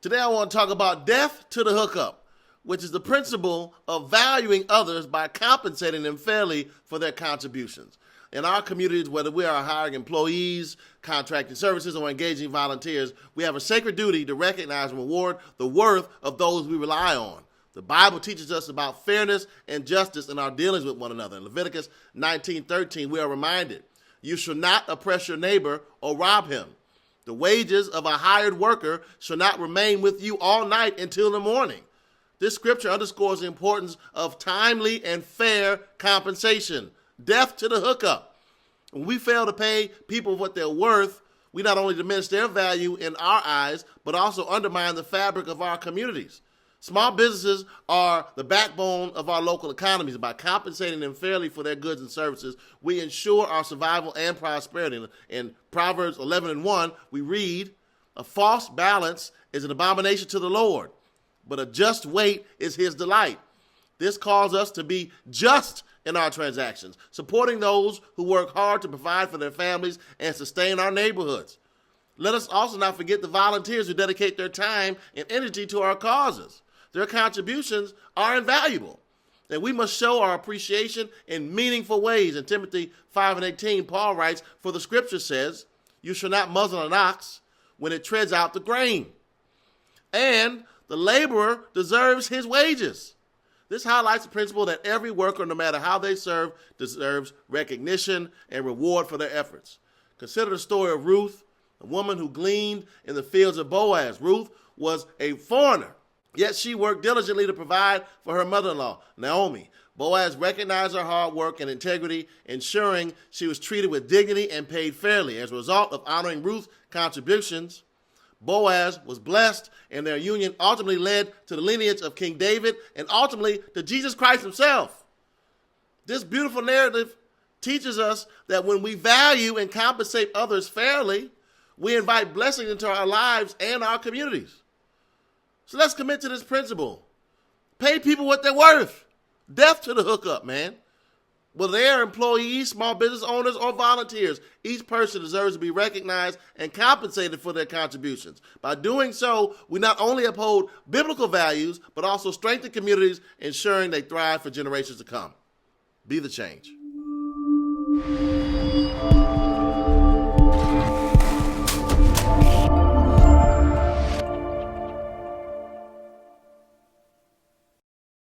Today I want to talk about death to the hookup, which is the principle of valuing others by compensating them fairly for their contributions. In our communities, whether we are hiring employees, contracting services, or engaging volunteers, we have a sacred duty to recognize and reward the worth of those we rely on. The Bible teaches us about fairness and justice in our dealings with one another. In Leviticus 19:13, we are reminded, "You shall not oppress your neighbor or rob him. The wages of a hired worker shall not remain with you all night until the morning." This scripture underscores the importance of timely and fair compensation. Death to the hookup. When we fail to pay people what they're worth, we not only diminish their value in our eyes, but also undermine the fabric of our communities. Small businesses are the backbone of our local economies. By compensating them fairly for their goods and services, we ensure our survival and prosperity. In Proverbs 11:1, we read, "A false balance is an abomination to the Lord, but a just weight is his delight." This calls us to be just in our transactions, supporting those who work hard to provide for their families and sustain our neighborhoods. Let us also not forget the volunteers who dedicate their time and energy to our causes. Their contributions are invaluable, and we must show our appreciation in meaningful ways. In Timothy 5:18, Paul writes, "For the scripture says, 'You shall not muzzle an ox when it treads out the grain,' and the laborer deserves his wages." This highlights the principle that every worker, no matter how they serve, deserves recognition and reward for their efforts. Consider the story of Ruth, a woman who gleaned in the fields of Boaz. Ruth was a foreigner, yet she worked diligently to provide for her mother-in-law, Naomi. Boaz recognized her hard work and integrity, ensuring she was treated with dignity and paid fairly. As a result of honoring Ruth's contributions, Boaz was blessed, and their union ultimately led to the lineage of King David and ultimately to Jesus Christ himself. This beautiful narrative teaches us that when we value and compensate others fairly, we invite blessing into our lives and our communities. So let's commit to this principle. Pay people what they're worth. Death to the hookup, man. Whether they are employees, small business owners, or volunteers, each person deserves to be recognized and compensated for their contributions. By doing so, we not only uphold biblical values, but also strengthen communities, ensuring they thrive for generations to come. Be the change.